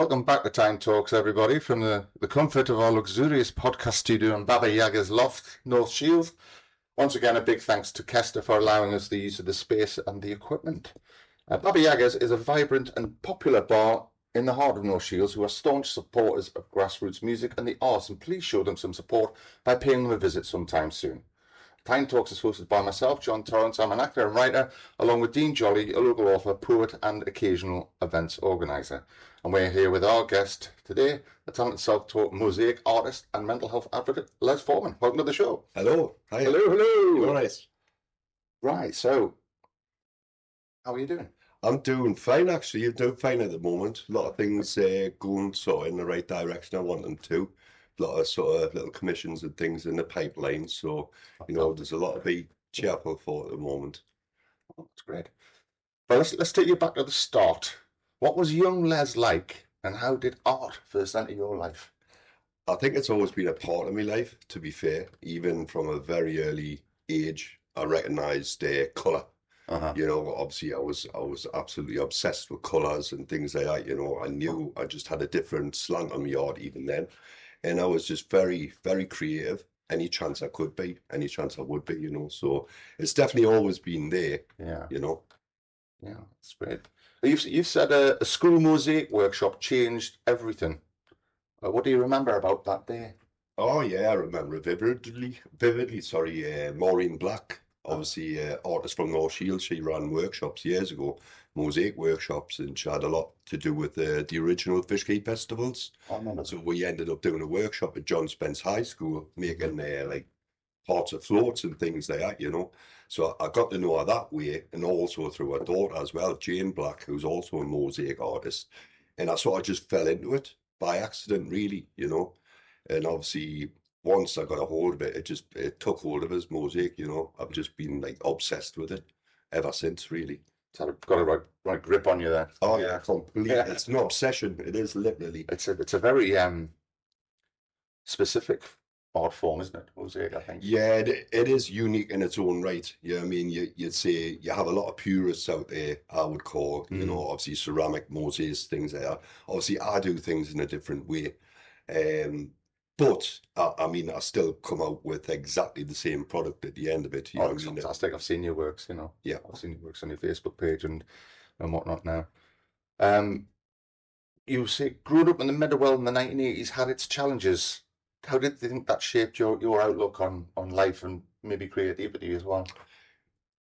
Welcome back to Tyne Talks, everybody, from the comfort of our luxurious podcast studio in Baba Yaga's Loft, North Shields. Once again, a big thanks to Kester for allowing us the use of the space and the equipment. Baba Yaga's is a vibrant and popular bar in the heart of North Shields who are staunch supporters of grassroots music and the arts, and please show them some support by paying them a visit sometime soon. Tyne Talks is hosted by myself, John Torrance. I'm an actor and writer, along with Dean Jolly, a local author, poet and occasional events organiser. And we're here with our guest today, the talented self-taught Mosaic artist and mental health advocate, Les Forman. Welcome to the show. Hello. Hi. Hello. All right. Right, so how are you doing? I'm doing fine, actually. I'm doing fine at the moment. A lot of things going sort of in the right direction I want them to. A lot of sort of little commissions and things in the pipeline. So, there's a lot to be cheerful for at the moment. Oh, that's great. But let's take you back to the start. What was young Les like, and how did art first enter your life? I think it's always been a part of my life, to be fair. Even from a very early age, I recognised colour. Obviously I was absolutely obsessed with colours and things like that. I knew I just had a different slant on my art even then. And I was just very, very creative. Any chance I could be, any chance I would be, So it's definitely always been there, Yeah. Yeah, that's great. You've said a school mosaic workshop changed everything. What do you remember about that day? Oh yeah, I remember vividly. Sorry, Maureen Black, obviously artist from North Shields. She ran workshops years ago, mosaic workshops, and she had a lot to do with the original Fishgate festivals. I remember. So we ended up doing a workshop at John Spence High School, making like parts of floats and things like that. So I got to know her that way, and also through her daughter as well, Jane Black, who's also a mosaic artist. And I sort of just fell into it by accident, really. And obviously, once I got a hold of it, it took hold of us, mosaic. I've just been like obsessed with it ever since, really. So I've got a right grip on you there. Oh yeah, completely. Yeah. It's an obsession. It is literally. It's a very specific art form, isn't it? Mosaic, I think. Yeah, it is unique in its own right. I mean, you'd say you have a lot of purists out there, I would call, obviously ceramic, mosaics, things like that. Obviously, I do things in a different way. But I mean, I still come out with exactly the same product at the end of it. It's fantastic. I've seen your works, Yeah. I've seen your works on your Facebook page and whatnot now. You say growing up in the Meadowell in the 1980s had its challenges. How did you think that shaped your outlook on life and maybe creativity as well?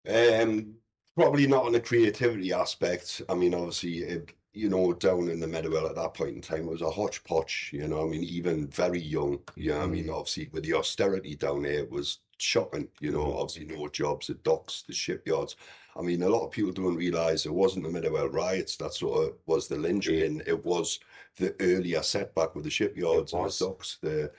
Probably not on the creativity aspect. I mean, obviously, down in the Meadowell at that point in time, it was a hodgepodge, I mean, even very young, I mean, obviously, with the austerity down there, it was shocking, obviously, no jobs at docks, the shipyards. I mean, a lot of people don't realise it wasn't the Meadowell riots that sort of was the linchpin. It was the earlier setback with the shipyards and the docks, the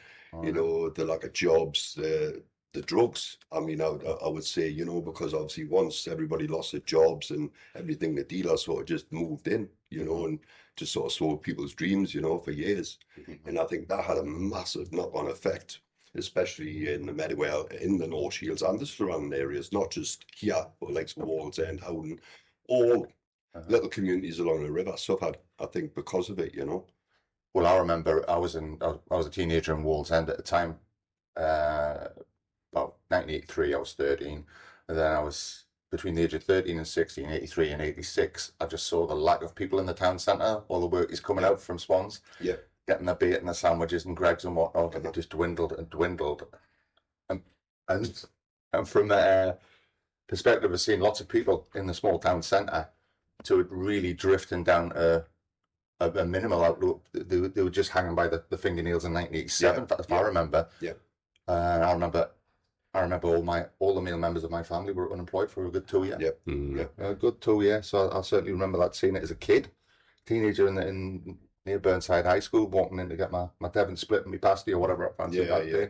lack of jobs, the drugs. I mean, I would say, because obviously once everybody lost their jobs and everything, the dealers sort of just moved in, and just sort of sold people's dreams, for years. And I think that had a massive knock-on effect, especially in the Meadowell, in the North Shields and the surrounding areas, not just here, but like Wallsend, Howden, all little communities along the river suffered, I think, because of it, Well, I remember I was a teenager in Wallsend at the time. About 1983, I was 13, and then I was between the age of 13 and 16, 83 and 86. I just saw the lack of people in the town centre. All the workers coming out from Swans, getting their bait and their sandwiches and Greggs and whatnot, and it just dwindled and dwindled. And from the perspective of seeing lots of people in the small town centre to it really drifting down a minimal outlook, they were just hanging by the fingernails in 1987, if I remember. Yeah. I remember all the male members of my family were unemployed for a good 2 years. Yep. A good 2 years. So I certainly remember that, seeing it as a kid, teenager in near Burnside High School, walking in to get my Devon split and my pasty or whatever I fancied that day.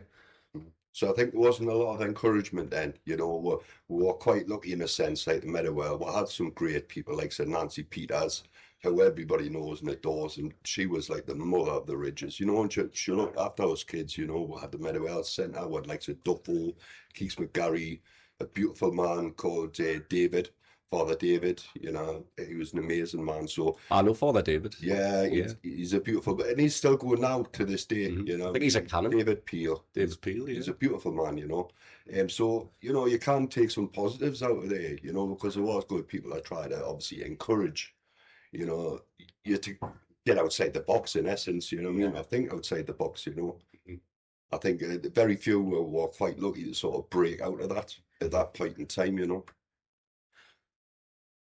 So I think there wasn't a lot of encouragement then. We were quite lucky in a sense, like the Meadowell. We had some great people like Sir Nancy Peters, who everybody knows and adores, and she was like the mother of the Ridges, and she looked after us kids, we had the Meadowell Centre, we had like Duffel, Keith McGarry, a beautiful man called David, Father David, you know, he was an amazing man. So I know Father David. yeah, Yeah. he's a beautiful, and he's still going now to this day, you I know. think he's a canon. David Peel. David Peel, He's yeah. a beautiful man, you know. So, you know, you can take some positives out of there, you know, because there was good people that try to obviously encourage, you know, you to get outside the box in essence, you know what I mean? I think outside the box, you know. I think very few were quite lucky to sort of break out of that at that point in time, you know.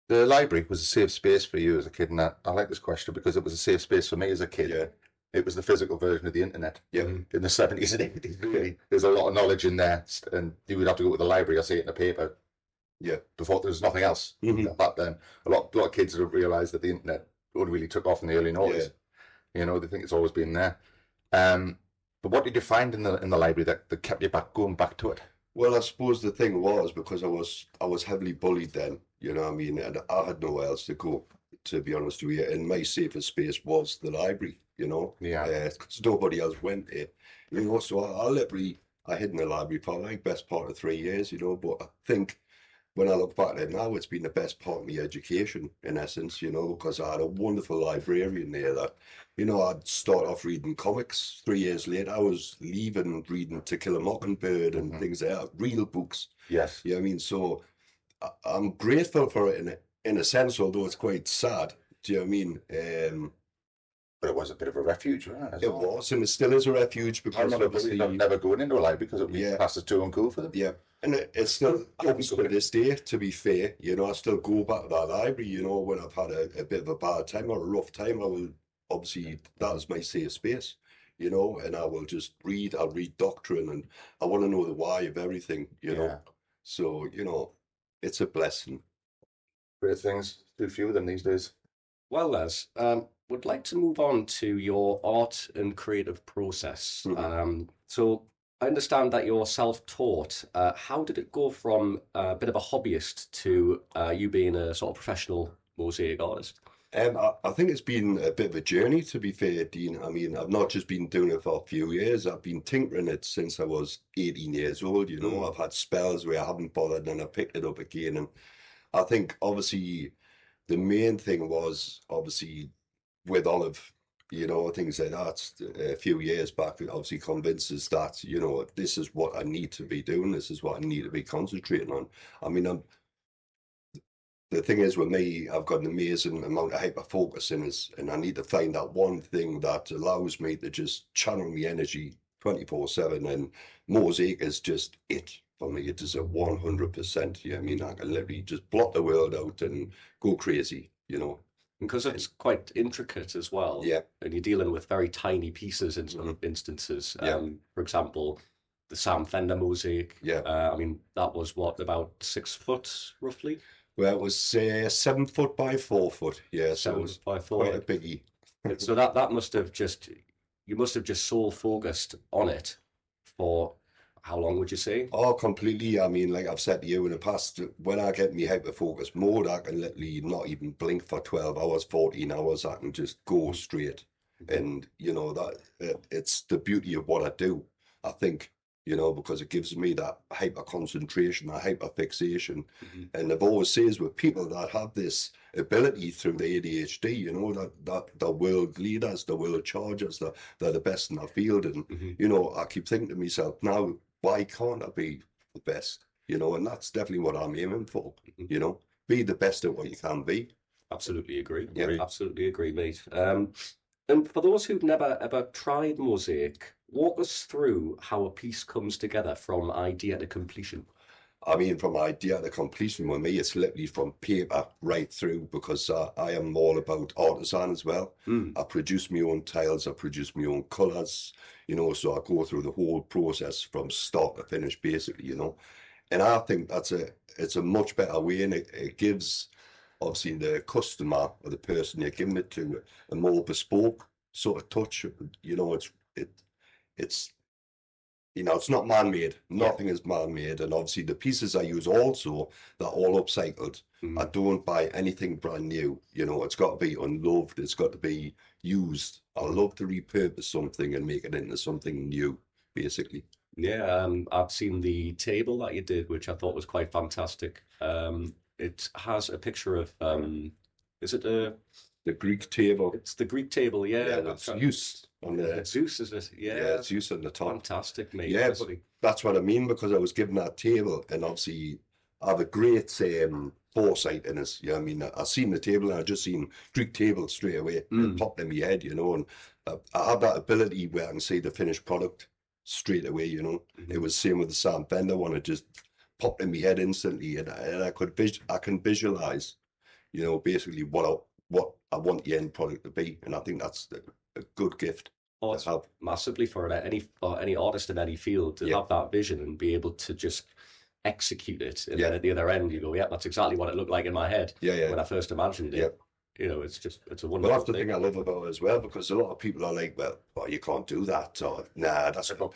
The library was a safe space for you as a kid, and I like this question because it was a safe space for me as a kid. Yeah. It was the physical version of the internet. Yeah. In the 70s and 80s, really. There's a lot of knowledge in there, and you would have to go to the library or see it in a paper. Yeah. Before there was nothing else. Back then, a lot of kids don't realise that the internet only really took off in the early noughties. You know, they think it's always been there. But what did you find in the library that kept you going back to it? Well, I suppose the thing was because I was heavily bullied then, you know what I mean, and I had nowhere else to go, to be honest with you. And my safest space was the library, you know. Yeah. Because nobody else went there, you know. So I literally I hid in the library for like best part of 3 years, you know. But I think when I look back at it now, it's been the best part of my education, in essence, you know, because I had a wonderful librarian there that, you know, I'd start off reading comics. 3 years later, I was leaving reading To Kill a Mockingbird and things like that, real books. Yes. You know what I mean? So I'm grateful for it in a sense, although it's quite sad. Do you know what I mean? But it was a bit of a refuge, wasn't it? It was, and it still is a refuge I because remember obviously, never going into a library because it was classed as too uncool for them. yeah, and it's still obviously to this day, to be fair, you know, I still go back to that library, you know, when I've had a bit of a bad time or a rough time, I will obviously, that is my safe space, you know, and I will just read, I'll read doctrine and I want to know the why of everything, you know. So, you know, it's a blessing. Great things. Too few of them these days. Well, Les, would like to move on to your art and creative process. So I understand that you're self-taught. How did it go from a bit of a hobbyist to you being a sort of professional mosaic artist? I think it's been a bit of a journey, to be fair, Dean. I mean, I've not just been doing it for a few years. I've been tinkering it since I was 18 years old. You know, I've had spells where I haven't bothered and I picked it up again. And I think obviously the main thing was obviously with Olive, you know, things like that. A few years back, it obviously convinces that, you know, this is what I need to be doing. This is what I need to be concentrating on. I mean, the thing is with me, I've got an amazing amount of hyper focus and I need to find that one thing that allows me to just channel my energy 24/7. And Mosaic is just it for me. It is a 100%. Yeah, I mean, I can literally just blot the world out and go crazy, you know. Because it's quite intricate as well. Yeah. And you're dealing with very tiny pieces in some instances. For example, the Sam Fender mosaic. Yeah. I mean, that was what, about 6 foot roughly? Well, it was 7 foot by 4 foot. Yeah, so it was by quite a biggie. So that must have just, you must have just sole focused on it for how long would you say? Oh, completely. I mean, like I've said to you in the past, when I get me hyper focus mode, I can literally not even blink for 12 hours, 14 hours. I can just go straight. And, you know, that it's the beauty of what I do, I think, you know, because it gives me that hyper concentration, that hyper fixation. And I've always says with people that have this ability through the ADHD, you know, that the world leaders, the world chargers, they're the best in their field. And, you know, I keep thinking to myself now, why can't I be the best? You know, and that's definitely what I'm aiming for. You know, be the best at what you can be. Absolutely agree. Yeah. Absolutely agree, mate. And for those who've never ever tried Mosaic, walk us through how a piece comes together from idea to completion. I mean, from idea to completion with me, it's literally from paper right through because I am all about artisan as well. I produce my own tiles, I produce my own colours, you know, so I go through the whole process from start to finish, basically, you know. And I think it's a much better way, and it gives obviously the customer or the person you're giving it to a more bespoke sort of touch. You know, it's you know, it's not man-made. Nothing is man-made. And obviously the pieces I use also, they're all upcycled. I don't buy anything brand new. You know, it's got to be unloved. It's got to be used. I love to repurpose something and make it into something new, basically. Yeah, I've seen the table that you did, which I thought was quite fantastic. it has a picture of is it The Greek table. it's the Greek table, yeah. Yeah, with Zeus on the It's Zeus, is it? yeah, Yeah. Zeus on the top. Fantastic, mate. Yeah, but Honestly. that's what I mean, because I was given that table, and obviously I have a great foresight in us. Yeah, I mean, I seen the table and I just seen Greek table straight away. It popped in my head, and I have that ability where I can see the finished product straight away. It was same with the Sam Bender one. It just popped in my head instantly, and I can visualize, basically what I want the end product to be, and I think that's a good gift Oh, to it's have. massively for any artist in any field to Yeah. have that vision and be able to just execute it. And Yeah. then at the other end, you go, yeah, that's exactly what it looked like in my head Yeah, when I first imagined it. yeah. It's a Well, wonderful that's the thing I love about it as well, because a lot of people are like, well, you can't do that, or nah, that's not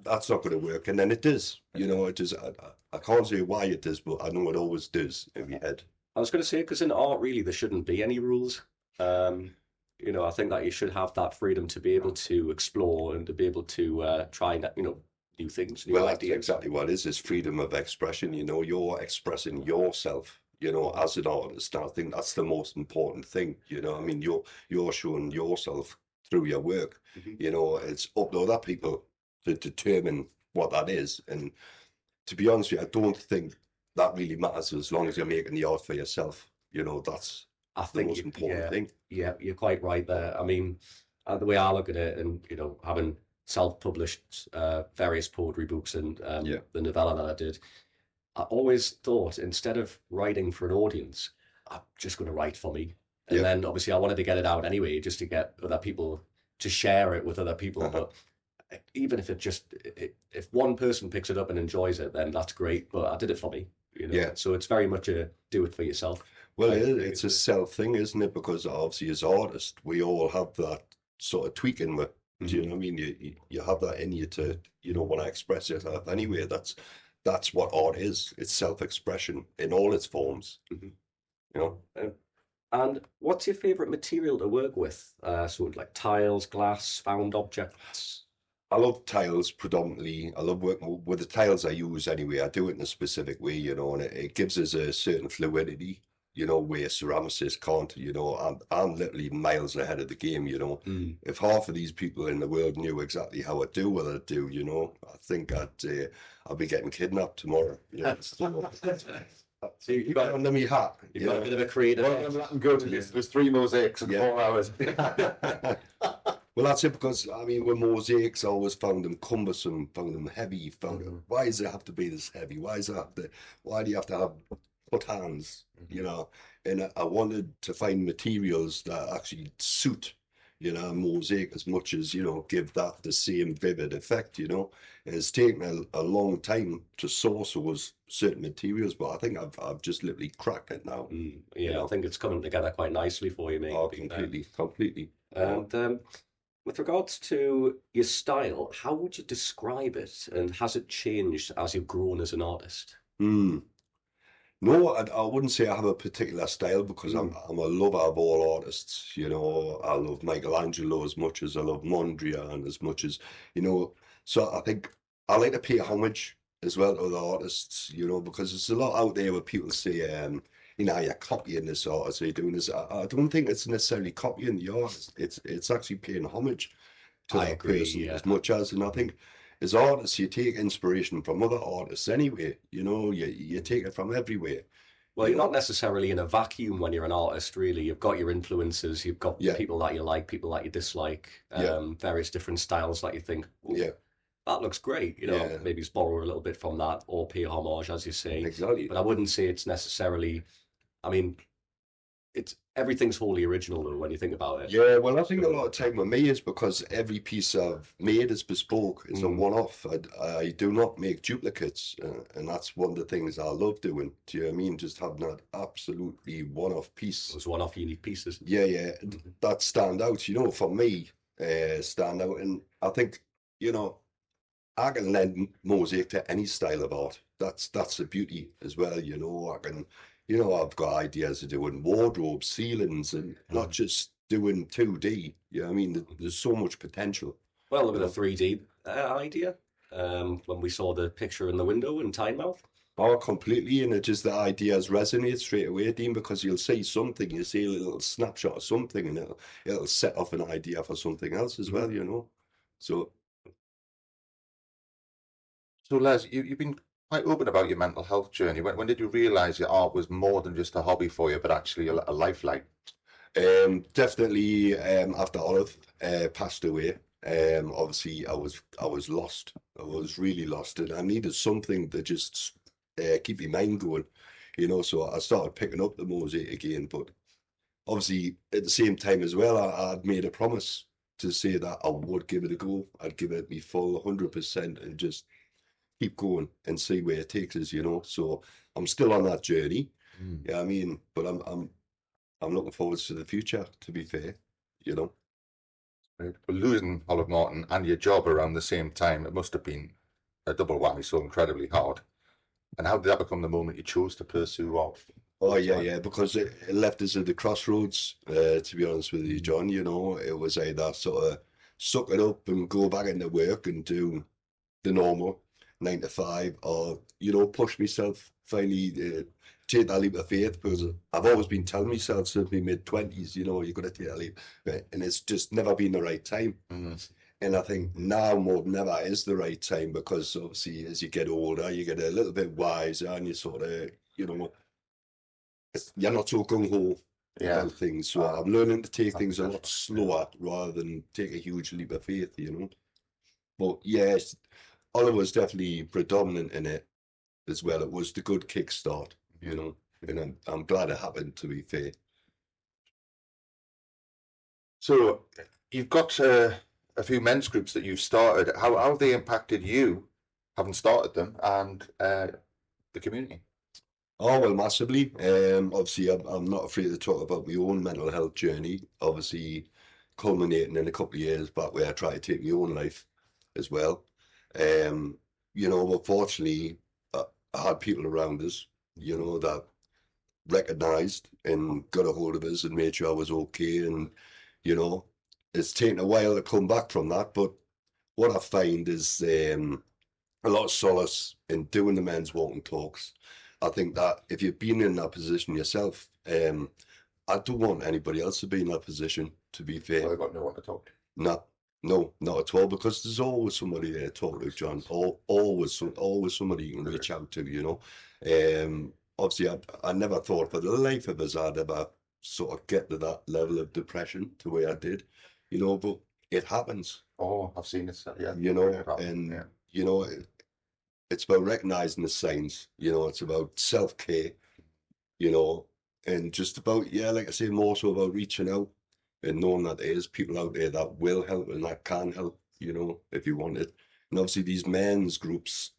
that's not going to work, and then it does. It does. I can't say why it does, but I know it always does in my head. I was going to say, because in art, really, there shouldn't be any rules. I think that you should have that freedom to be able to explore and to be able to try, new things, new Well, that's ideas. exactly what it is freedom of expression. You're expressing yourself, as an artist. I think that's the most important thing. I mean, you're showing yourself through your work. It's up to other people to determine what that is. And to be honest with you, I don't think that really matters as long as you're making the art for yourself. That's I the think most important thing. Yeah, you're quite right there. I mean, the way I look at it, and having self-published various poetry books and the novella that I did, I always thought instead of writing for an audience, I'm just going to write for me. And Yeah. then obviously I wanted to get it out anyway, just to get other people to share it with other people. But even if if one person picks it up and enjoys it, then that's great. But I did it for me. Yeah. So it's very much a do it for yourself. Well, I think it's a self thing, isn't it? Because obviously, as artists, we all have that sort of tweaking with. Do you know what I mean? You have that in you to want to express yourself anyway. That's what art is. It's self-expression in all its forms. And what's your favorite material to work with? Like tiles, glass, found objects. I love tiles predominantly. I love working with the tiles I use anyway. I do it in a specific way, and it gives us a certain fluidity, where ceramicists can't. I'm literally miles ahead of the game, If half of these people in the world knew exactly how I do what I do, I think I'd be getting kidnapped tomorrow. So you've got under me hat. You've got a bit of a creative. Well, let them go to this. There's 3 mosaics in 4 hours. Well, that's it, because I mean, with mosaics, I always found them cumbersome, found them heavy. Why does it have to be this heavy? Why do you have to have put hands? And I wanted to find materials that actually suit, mosaic as much as give that the same vivid effect. And it's taken a long time to source those certain materials, but I think I've just literally cracked it now. I think it's coming together quite nicely for you, mate. Oh, completely. And with regards to your style, how would you describe it, and has it changed as you've grown as an artist? No, I wouldn't say I have a particular style, because I'm a lover of all artists. I love Michelangelo as much as I love Mondrian, as much as, so I think I like to pay homage as well to other artists, because there's a lot out there where people say, you're copying this artist, you're doing this. I don't think it's necessarily copying the artist. It's actually paying homage to that person as much as, and I think as artists, you take inspiration from other artists anyway. You take it from everywhere. Well, you're not necessarily in a vacuum when you're an artist, really. You've got your influences, you've got people that you like, people that you dislike, various different styles that you think, that looks great. Maybe just borrow a little bit from that or pay homage, as you say. Exactly. But I wouldn't say it's necessarily, everything's wholly original though when you think about it. Yeah, well, I think a lot of time with me is because every piece I've made is bespoke. It's a one-off. I do not make duplicates, and that's one of the things I love doing. Do you know what I mean? Just having that absolutely one-off piece. Those one-off unique pieces. Yeah, that stand out. For me, stand out, and I think I can lend mosaic to any style of art. That's the beauty as well. I can. I've got ideas of doing wardrobe ceilings and not just doing 2D. There's so much potential. Well, with a 3D idea, when we saw the picture in the window in Tyne, Oh, completely. And it just the ideas resonate straight away, Dean, because you'll see something, you see a little snapshot of something, and it'll set off an idea for something else as well, you know. So, So, Les, you've been quite open about your mental health journey. When did you realise your art was more than just a hobby for you, but actually a lifeline? definitely after Olive passed away, obviously I was lost. I was really lost, and I needed something to just keep my mind going, you know. So I started picking up the mosaic again, but obviously at the same time as well, I'd made a promise to say that I would give it a go. I'd give it my full 100% and just keep going and see where it takes us, you know. So I'm still on that journey. Yeah, I mean, but I'm looking forward to the future, to be fair, you know. Right. But losing Olive Morton and your job around the same time, it must have been a double whammy, so incredibly hard. And how did that become the moment you chose to pursue art Oh full yeah, time? yeah, because it left us at the crossroads, to be honest with you, John, you know. It was either sort of suck it up and go back into work and do the normal 9 to 5, or you know, push myself finally, take that leap of faith, because I've always been telling myself since my mid 20s, you know, you've got to take that leap, and it's just never been the right time. Mm. And I think now more than ever is the right time, because obviously as you get older, you get a little bit wiser, and you sort of, you know, you're not so gung ho Yeah, about things. So I'm learning to take things a lot 100%. slower rather than take a huge leap of faith, you know. But yes, Oliver was definitely predominant in it as well. It was the good kickstart, you know, and I'm glad it happened, to be fair. So you've got a few men's groups that you've started. How have they impacted you, having started them, and the community? Oh, well, massively. Obviously, I'm not afraid to talk about my own mental health journey, obviously culminating in a couple of years back where I tried to take my own life as well. Um, you know, unfortunately, I had people around us, you know, that recognized and got a hold of us and made sure I was okay. And, you know, it's taken a while to come back from that. But what I find is a lot of solace in doing the men's walking talks. I think that if you've been in that position yourself, I don't want anybody else to be in that position, to be Well, fair. they've got no one to talk to. Not, no, not at all, because there's always somebody there to talk to, John. Always somebody you can reach out to, you know. Obviously, I never thought for the life of us I'd ever sort of get to that level of depression to where I did, you know, but it happens, Oh, I've seen it. Yeah, you know, yeah. and, you know, it's about recognizing the signs, you know, it's about self-care, you know, and just about, yeah, like I say, more so about reaching out and knowing that there's people out there that will help and that can help, you know, if you want it. And obviously these men's groups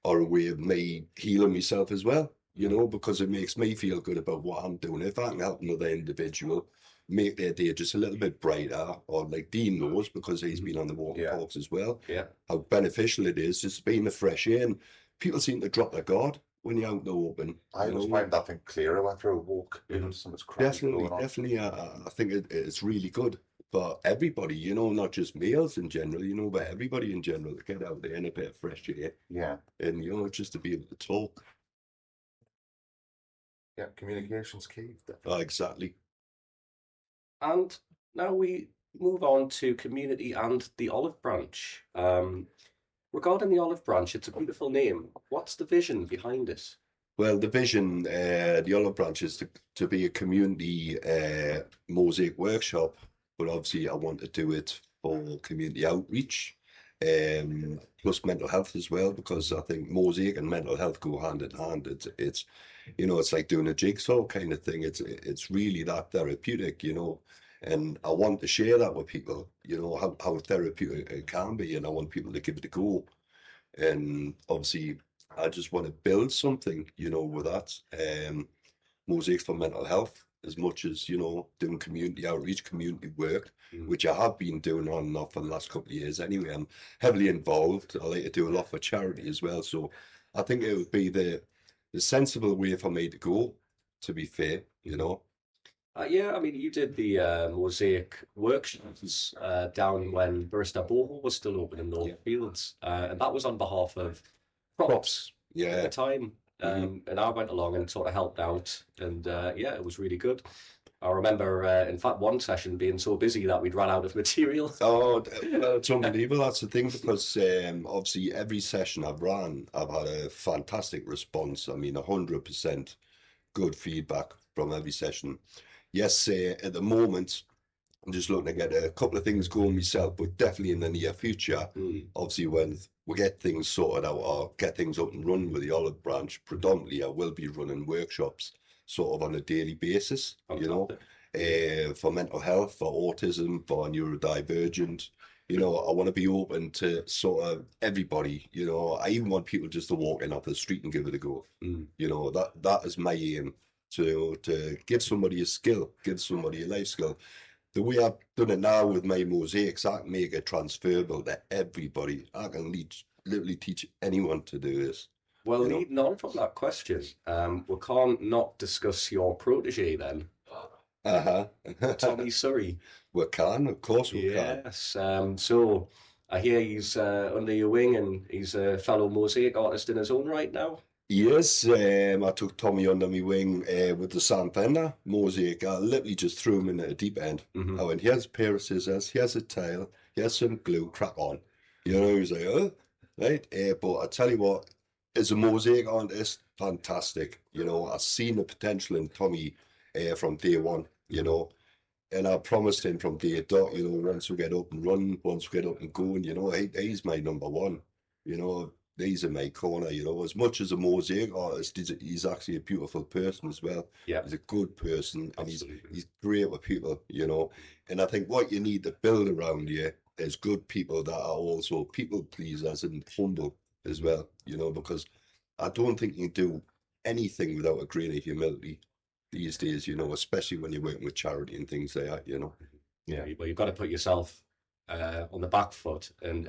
are a way of me healing myself as well, you know, because it makes me feel good about what I'm doing. If I can help another individual make their day just a little bit brighter, or like Dean knows, because he's been on the walking Yeah, talks as well, Yeah. how beneficial it is just being the fresh air. And people seem to drop their guard when you're out in the open, I you always know. find that thing clearer after a walk. You know, something's crappy Definitely, going on. definitely. I think it's really good for everybody, you know, not just males in general, you know, but everybody in general to get out there in a bit of fresh air Yeah, and, you know, just to be able to talk. yeah. Communication's key. Oh, exactly. And now we move on to community and the olive branch. Regarding the olive branch, it's a beautiful name. What's the vision behind it? Well, the vision, the olive branch is to be a community mosaic workshop, but obviously I want to do it for community outreach, plus mental health as well, because I think mosaic and mental health go hand in hand. It's you know, it's like doing a jigsaw kind of thing. It's really that therapeutic, you know, and I want to share that with people, you know, how therapeutic it can be, and I want people to give it a go. And obviously, I just want to build something, you know, with that. Mosaics for mental health, as much as, you know, doing community outreach, community work, Mm. which I have been doing on and off for the last couple of years anyway. I'm heavily involved. I like to do a lot for charity as well. So I think it would be the sensible way for me to go, to be fair, you know. Yeah, I mean, you did the mosaic workshops down when Barista Boho was still open in Yeah. North Fields, and that was on behalf of Props. Props at the Yeah. time. And I went along and sort of helped out, and yeah, it was really good. I remember, in fact, one session being so busy that we'd run out of material. Oh, well, it's unbelievable. That's the thing because obviously every session I've run, I've had a fantastic response. I mean, 100% good feedback from every session. Yes, at the moment, I'm just looking to get a couple of things going myself, but definitely in the near future, obviously when we get things sorted out or get things up and running with the olive branch, predominantly I will be running workshops sort of on a daily basis, you know, for mental health, for autism, for neurodivergent. You know, I want to be open to sort of everybody, you know. I even want people just to walk in off the street and give it a go. You know, that is my aim, to give somebody a skill, give somebody a life skill. The way I've done it now with my mosaics, I can make it transferable to everybody. I can literally teach anyone to do this. Well, You know? leading on from that question, we can't not discuss your protege then, Uh-huh. Tommy Surrey. We can, of course we can. Yes. So I hear he's under your wing and he's a fellow mosaic artist in his own right now. Yes, I took Tommy under my wing with the sand fender mosaic. I literally just threw him in at the deep end. I went, here's a pair of scissors, here's a tile, here's some glue, crack on. You know, he was like, oh, right. But I tell you what, as a mosaic artist, fantastic. You know, I've seen the potential in Tommy from day one, you know, and I promised him from day dot, you know, once we get up and running, once we get up and going, you know, he's my number one, you know. He's in my corner, you know. As much as a mosaic artist, he's actually a beautiful person as well. Yeah, He's a good person, and absolutely. he's great with people, you know. And I think what you need to build around you is good people that are also people pleasers and humble as well, you know, because I don't think you can do anything without a grain of humility these days, you know, especially when you're working with charity and things like that, you know. Yeah, well, you've got to put yourself on the back foot, and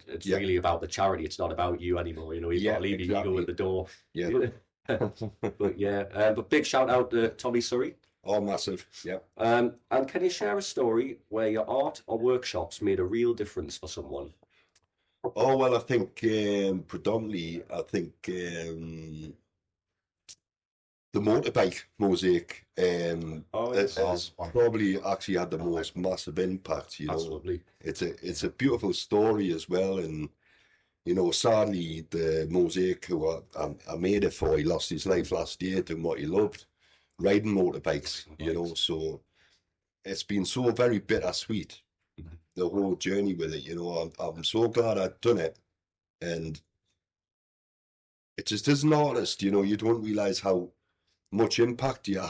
it's really about the charity. It's not about you anymore. You know, you've got to leave your ego at the door. Yeah. But yeah, but big shout out to Tommy Surrey. Oh, massive. Yeah. And can you share a story where your art or workshops made a real difference for someone? Oh, well, I think predominantly, I think the motorbike mosaic has probably actually had the most massive impact, you know. Absolutely. It's a beautiful story as well, and you know, sadly the mosaic who I made it for, he lost his life last year doing what he loved, riding motorbikes, you know. So it's been so very bittersweet, the whole journey with it, you know. I'm so glad I'd done it, and it just as an artist, you know, you don't realize how much impact you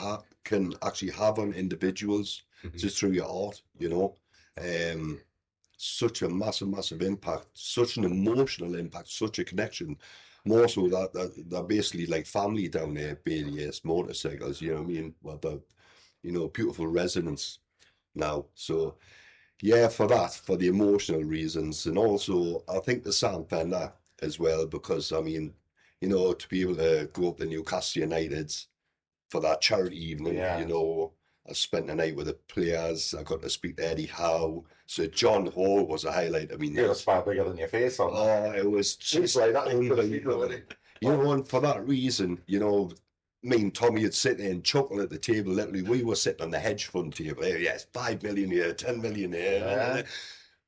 can actually have on individuals just through your art, you know. Such a massive impact, such an emotional impact, such a connection. More so that they're basically like family down there, BDS motorcycles, you know what I mean? Well, the, you know, beautiful resonance now. So yeah, for the emotional reasons, and also I think the Sam Fender as well, because I mean, you know, to be able to go up to Newcastle United's for that charity evening, you know, I spent the night with the players. I got to speak to Eddie Howe. So John Hall was a highlight. I mean, You're a spot bigger than your face on. oh, it was just like that. unbelievable. You know, and for that reason, you know, me and Tommy would sit there and chuckle at the table. Literally, we were sitting on the hedge fund table. Yes, 5 million here, 10 million here. Yeah.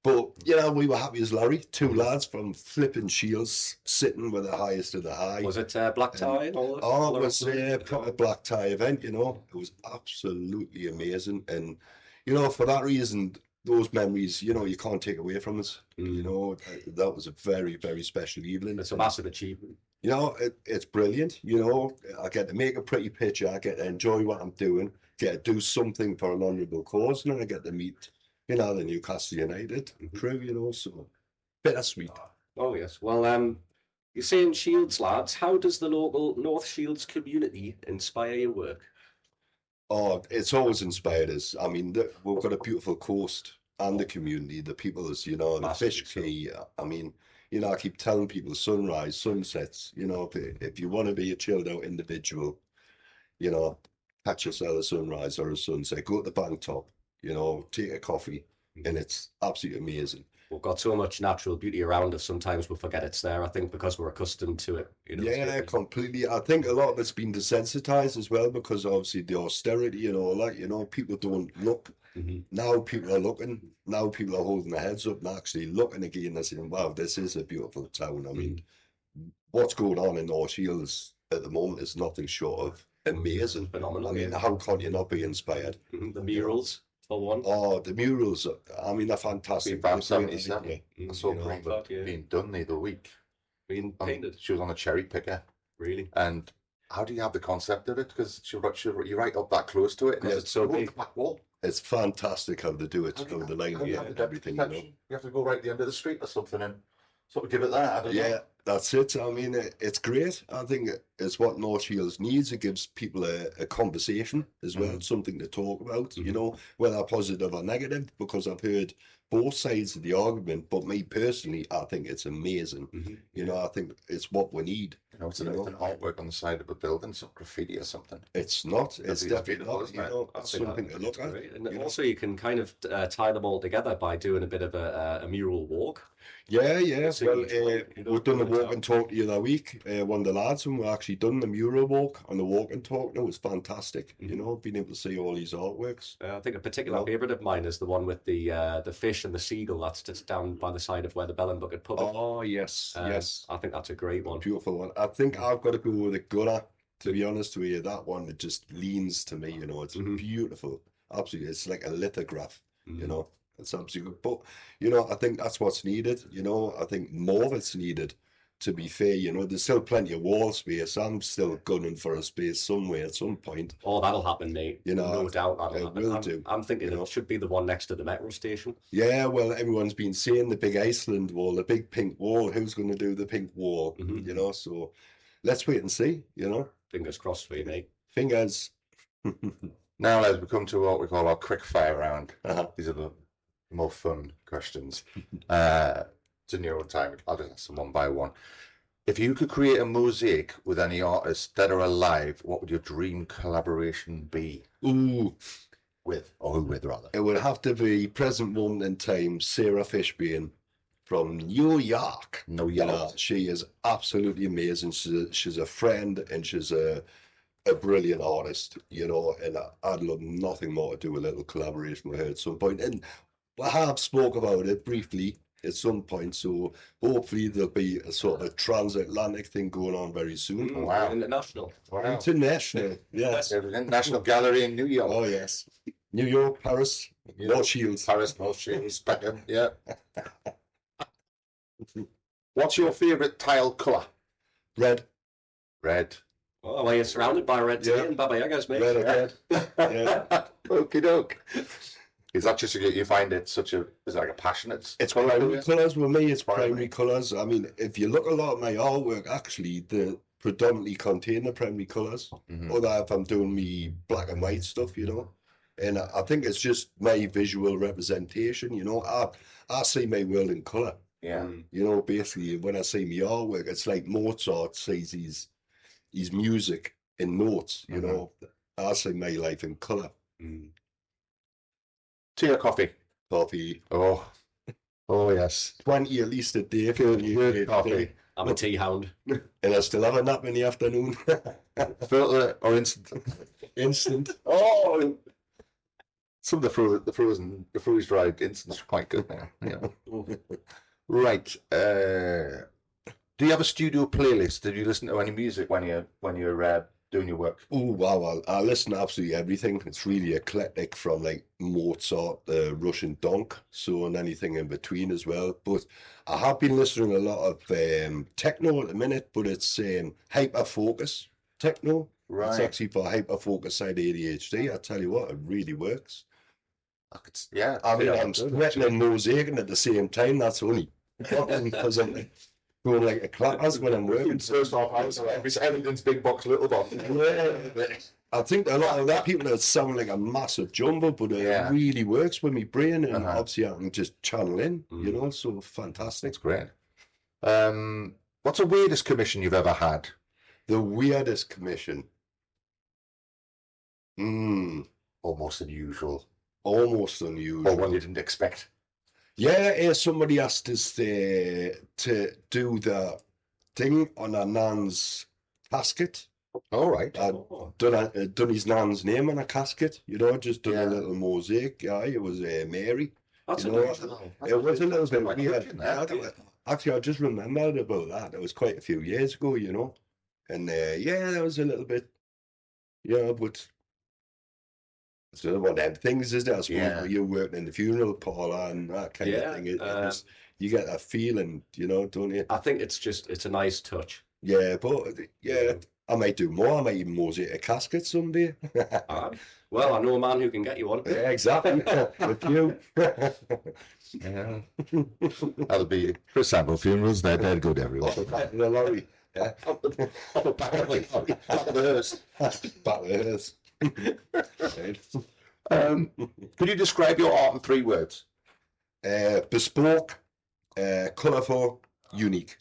But, you know, we were happy as Larry. Two lads from flipping Shields sitting with the highest of the high. Was it black tie? And all Oh, it was a proper black tie event, you know. It was absolutely amazing. And, you know, for that reason, those memories, you know, you can't take away from us. You know, that was a very, very special evening. It's a massive achievement. You know, it's brilliant. You know, I get to make a pretty picture. I get to enjoy what I'm doing. Get to do something for an honourable cause. And then I get to meet, you know, the Newcastle United crew, you know, so bittersweet. Oh, yes. Well, you're saying Shields, lads. How does the local North Shields community inspire your work? Oh, it's always inspired us. I mean, we've got a beautiful coast and the community, the people's, you know, the fish key. I mean, you know, I keep telling people sunrise, sunsets, you know, if you want to be a chilled out individual, you know, catch yourself a sunrise or a sunset, go to the bank top, you know, take a coffee, and it's absolutely amazing. We've got so much natural beauty around us, sometimes we forget it's there, I think, because we're accustomed to it. Yeah, completely. I think a lot of it's been desensitized as well because obviously the austerity and all that, people don't look. Now people are looking. Now people are holding their heads up and actually looking again and saying, wow, this is a beautiful town. I mean, what's going on in North Shields at the moment is nothing short of amazing. Phenomenal. I mean, how can you not be inspired? The murals, for one. Oh, the murals, I mean, they're fantastic. About 77. I saw You know, Greenwood being done the other week. Being painted. She was on a cherry picker. Really? And how do you have the concept of it? Because you're right up that close to it. And Yeah, it's so big. Back wall. It's fantastic how they do it, How the line you and have the everything, perception? You have to go right at the end of the street or something and sort of give it that. I don't know. Yeah, that's it. I mean, it's great. I think it's what North Shields needs. It gives people a conversation as well, something to talk about, whether positive or negative, because I've heard both sides of the argument. But me personally, I think it's amazing. I think it's what we need. It's an artwork on the side of a building, some graffiti or something. It's not. It's definitely not. Beautiful, It's something to look at. And also, you can kind of tie them all together by doing a bit of a mural walk. Yeah. So Well, we've done the walk and talk the other week. One of the lads and we actually done the mural walk on the walk and talk. It was fantastic. Being able to see all these artworks. I think a particular favourite of mine is the one with the fish and the seagull that's just down by the side of where the Bell and Bucket pub is. Oh yes, yes. I think that's a great one. Beautiful one. I think I've got to go with the gunner. To be honest with you, that one, it just leans to me. It's beautiful. Absolutely, it's like a lithograph. It's absolutely good. But I think that's what's needed. I think more of it's needed. To be fair, there's still plenty of wall space. I'm still gunning for a space somewhere at some point. Oh, that'll happen, mate. No doubt that'll happen. Will do. I'm thinking it should be the one next to the metro station. Yeah, well, everyone's been saying the big Iceland wall, the big pink wall. Who's going to do the pink wall? So let's wait and see. Fingers crossed for you, mate. Fingers. Now as we come to what we call our quick fire round. These are the more fun questions. It's in your own time. I'll just ask them one by one. If you could create a mosaic with any artist dead or alive, what would your dream collaboration be? Ooh. With, or who with, rather? It would have to be present moment in time, Sarah Fishburne from New York. She is absolutely amazing. She's a friend and she's a brilliant artist, and I'd love nothing more to do a little collaboration with her at some point. And I have spoke about it briefly at some point, so hopefully there'll be a sort of transatlantic thing going on very soon. Wow. International. Wow. International, yes. National Gallery in New York. Oh, yes. New York, Paris, North Shields. Paris, North Shields, Beckham, yeah. What's your favourite tile colour? Red. Red. Oh, well, you're surrounded by red today and Baba Yaga's, mate. Red. Yeah. Okie doke. Is that just you find it is it like a passionate? It's primary colours with me. It's primary colours. I mean, if you look a lot at my artwork, actually, they predominantly contain the primary colours. Other if I'm doing me black and white stuff, And I think it's just my visual representation. I see my world in colour. Yeah. Basically, when I see my artwork, it's like Mozart sees his music in notes. I see my life in colour. Tea or coffee? Coffee. Oh yes. 20 at least a day. Good coffee. I'm a tea hound. And I still have a nap in the afternoon. Filter or instant? Instant. Oh, some of the freeze-dried instants are quite good now. Yeah. Right. Do you have a studio playlist? Did you listen to any music when you're doing your work? Oh wow! I listen to absolutely everything. It's really eclectic, from like Mozart, Russian donk, and anything in between as well. But I have been listening to a lot of techno at the minute, but it's hyper focus techno. Right. It's actually for hyper focus side ADHD. I tell you what, it really works. Yeah. I mean, I'm sweating and mosaicing at the same time. That's only because I'm going like a clappers when I'm working. First off, everything's big box, little box. Yeah. I think a lot of that people that sound like a massive jumble, but it really works with my brain, and obviously I can just channel in, so fantastic. That's great. What's the weirdest commission you've ever had? The weirdest commission? Almost unusual. almost or unusual. one you didn't expect? Yeah, somebody asked us to do the thing on a nan's casket. All right. Done his nan's name on a casket, just done Yeah. a little mosaic. Yeah, it was Mary. That's You know, unusual. it was a little bit Quite weird. touching, Yeah, that. actually, I just remembered about that. It was quite a few years ago, and yeah, that was a little bit, but it's one of them things, isn't it? I suppose Yeah. when you're working in the funeral parlour and that kind of thing, you get that feeling, don't you? I think it's a nice touch. Yeah, but yeah, I might do more. I might even mosaic a casket someday. Aye. Well, I know a man who can get you one. Yeah, exactly. With you. Yeah. That'll be for sample funerals. They're good, everyone. Back of the lorry. Yeah. Back of the hearse. Back of the hearse. Could you describe your art in 3 words? Bespoke, colourful, unique.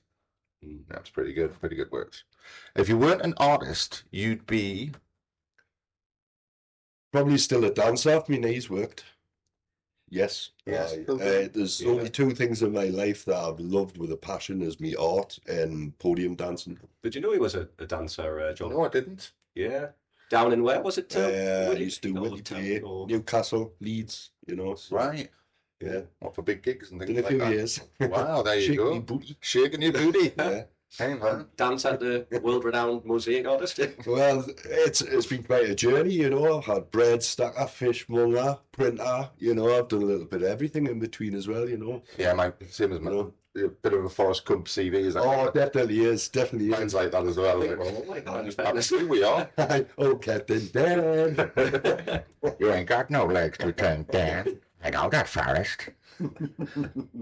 That's pretty good. Pretty good words. If you weren't an artist, you'd be... Probably still a dancer. My knees worked. Yes. Yes. There's only 2 things in my life that I've loved with a passion is me art and podium dancing. Did you know he was a dancer, John? No, I didn't. Yeah. Down in where was it? I used to Whitley Play, Newcastle, Leeds, So, Right. yeah. What, for big gigs and things Did a like few that? years. Wow, there you Shaking go. me booty. Shaking your booty. Yeah. Hey, man. Dance at the world-renowned Mosaic artist. Well, it's been quite a journey, I've had bread stacker, fishmonger, printer, I've done a little bit of everything in between as well, Yeah, same as mine. A bit of a Forrest Gump CV, is that? Oh, definitely is. Mine's like that as well. Oh my God. Honestly, we are. Oh, Captain Dan. You ain't got no legs to turn down. I know that, Forrest.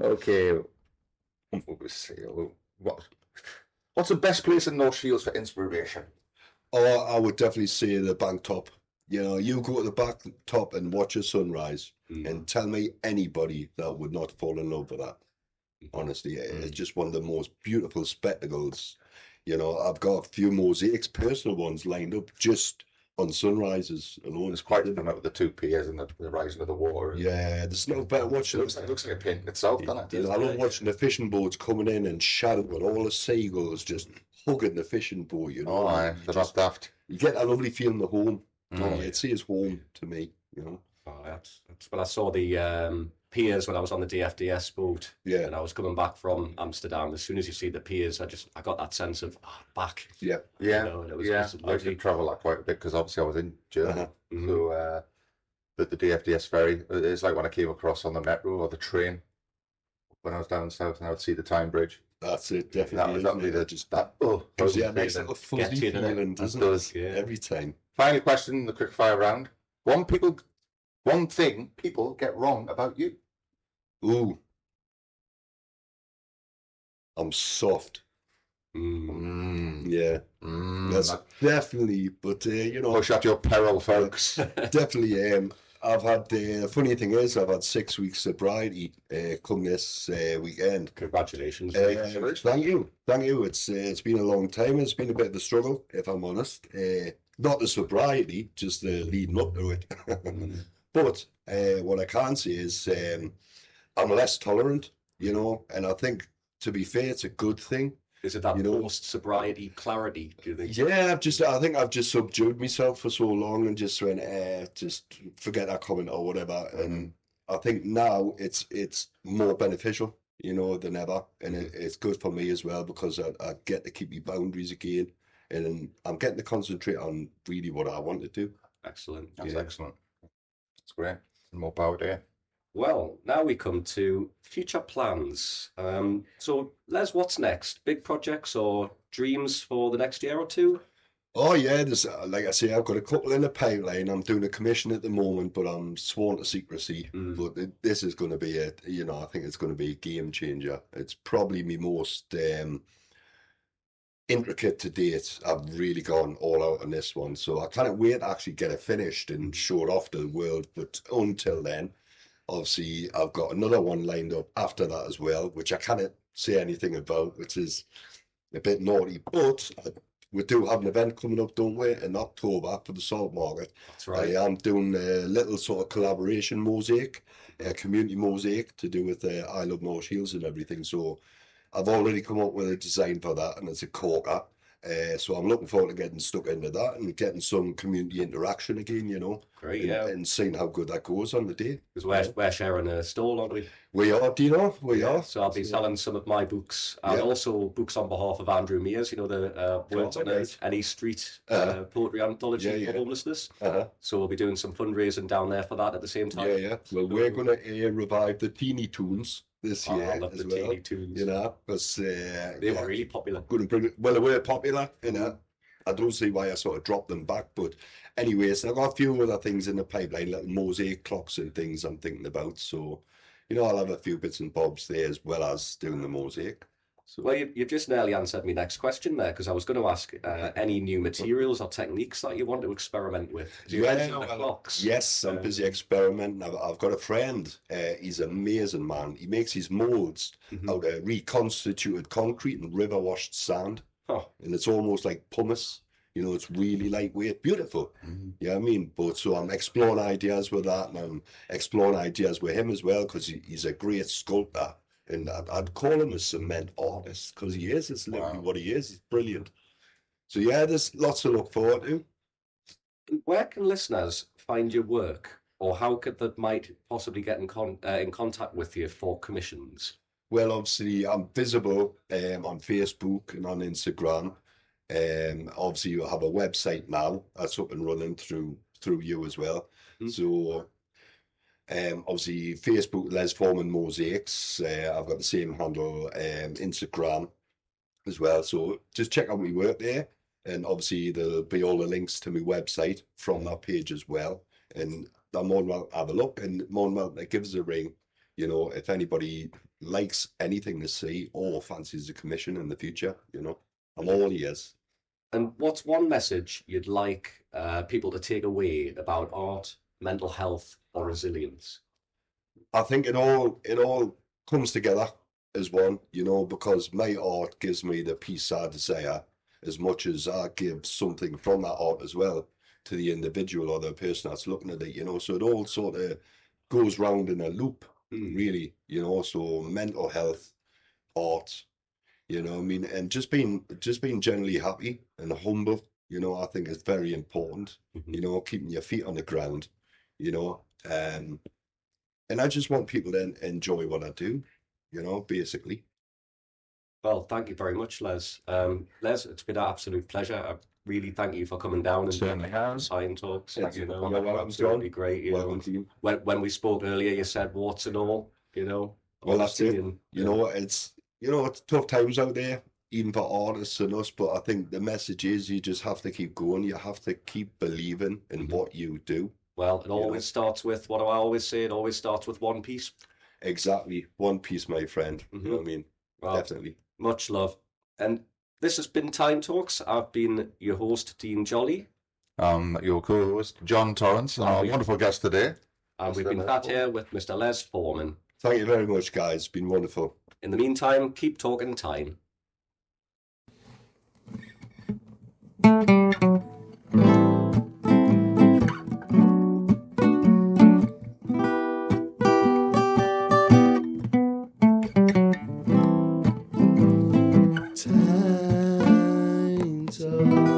Okay. We'll see. What's the best place in North Shields for inspiration? Oh, I would definitely say the bank top. You go to the back top and watch a sunrise and tell me anybody that would not fall in love with that. Honestly, it's just one of the most beautiful spectacles. I've got a few mosaics, personal ones lined up just on sunrises alone. It's quite similar with the 2 piers and the rising of the water. Yeah, there's no better watching. It looks like a painting itself, doesn't it? I love watching the fishing boats coming in and shadowing all the seagulls just hugging the fishing boat, Oh, aye, they're not daft. You get that lovely feeling of home. It says home to me, Oh, that's when I saw the piers when I was on the DFDS boat. Yeah. And I was coming back from Amsterdam. As soon as you see the piers, I got that sense of back. Yeah. Yeah. And it was Yeah. just I lovely. did travel that quite a bit because obviously I was in Germany. Mhm. So the DFDS ferry, it's like when I came across on the metro or the train when I was down south and I would see the Tyne Bridge. That's it, That definitely. was really just that. Oh, Gives you fuzzy a nice feeling. little fuzzy Gets you, doesn't it? feeling, It doesn't does. it? Yeah. Every time. Final question, the quick fire round. One thing people get wrong about you. Ooh. I'm soft. Yeah. That's definitely, but Push at your peril, folks. definitely I've had the funny thing is I've had 6 weeks sobriety come this weekend. Congratulations. Thank you. It's been a long time. It's been a bit of a struggle, if I'm honest. Not the sobriety, just the leading up to it. But what I can say is I'm less tolerant, and I think, to be fair, it's a good thing. Is it that post-sobriety clarity, do you think? Yeah, I think I've just subdued myself for so long and just went, just forget that comment or whatever. And I think now it's more beneficial, than ever. And it's good for me as well because I get to keep my boundaries again. And I'm getting to concentrate on really what I want to do. Excellent. That's Yeah. excellent. That's great. More power to you. Well, now we come to future plans. So, Les, what's next? Big projects or dreams for the next year or two? Oh yeah, there's like I say, I've got a couple in the pipeline. I'm doing a commission at the moment, but I'm sworn to secrecy. But this is going to be I think it's going to be a game changer. It's probably my most intricate to date. I've really gone all out on this one, so I can't wait to actually get it finished and show it off to the world. But until then, obviously, I've got another one lined up after that as well, which I can't say anything about, which is a bit naughty, but we do have an event coming up, don't we, in October for the salt market. That's right. I am doing a little sort of collaboration mosaic, a community mosaic to do with I Love North Shields and everything. So I've already come up with a design for that, and it's a corker. So I'm looking forward to getting stuck into that and getting some community interaction again, you know. Great, and, yeah. and seeing how good that goes on the day. Because we're sharing a stall, aren't we? We are, do you know? We are. So I'll be selling some of my books and also books on behalf of Andrew Mears, you know, the Words on Any Street poetry anthology for homelessness. So we'll be doing some fundraising down there for that at the same time. Yeah. Well, we're going to revive the Teeny Tunes this year I love as the well. Teeny Tunes. You know, because they were really popular. Well, they were popular, you know. I don't see why I sort of dropped them back, but anyways, I've got a few other things in the pipeline, little mosaic clocks and things I'm thinking about. So, you know, I'll have a few bits and bobs there as well as doing the mosaic. So, well, you've just nearly answered my next question there, because I was going to ask any new materials or techniques that you want to experiment with. Yes, I'm busy experimenting. I've got a friend. He's an amazing man. He makes his molds out of reconstituted concrete and river washed sand. And it's almost like pumice. You know, it's really lightweight, beautiful. You know what I mean? But so I'm exploring ideas with that, and I'm exploring ideas with him as well, because he's a great sculptor. And I'd call him a cement artist, because he is. It's literally what he is. He's brilliant. So yeah, there's lots to look forward to. Where can listeners find your work, or how could they might possibly get in contact with you for commissions? Well, obviously, I'm visible on Facebook and on Instagram. Obviously, you have a website now that's up and running through you as well. So, obviously, Facebook, Les Forman Mosaics. I've got the same handle, Instagram as well. So just check out my work there. And obviously, there'll be all the links to my website from that page as well. And I'm more than welcome to have a look, and more than welcome to give us a ring. You know, if anybody likes anything to see or fancies a commission in the future, you know, I'm all ears. And what's one message you'd like people to take away about art, mental health, or resilience? I think it all comes together as one, you know, because my art gives me the peace I desire, as much as I give something from that art as well to the individual or the person that's looking at it, you know. So it all sort of goes round in a loop. Really, you know, so mental health, art, you know, I mean, and just being generally happy and humble, you know, I think is very important, you know, keeping your feet on the ground, you know, and I just want people to enjoy what I do, you know, basically. Well, thank you very much, Les. Les, it's been an absolute pleasure. I really thank you for coming down and certainly has. Sign talks. Thank you you. know, You're welcome, absolutely great. You welcome, know, team. When we spoke earlier, you said warts and all, you know. Well, that's it. And, you know, it's tough times out there, even for artists and us, but I think the message is you just have to keep going. You have to keep believing in what you do. Well, it always starts with, what do I always say? It always starts with one piece. Exactly. One piece, my friend. You know what I mean? Well, definitely. Much love. And this has been Tyne Talks. I've been your host, Dean Jolly. Your co-host, John Torrance, and our wonderful guest today. And we've been sat here with Mr. Les Forman. Thank you very much, guys. It's been wonderful. In the meantime, keep talking Tyne. Tyne Talks.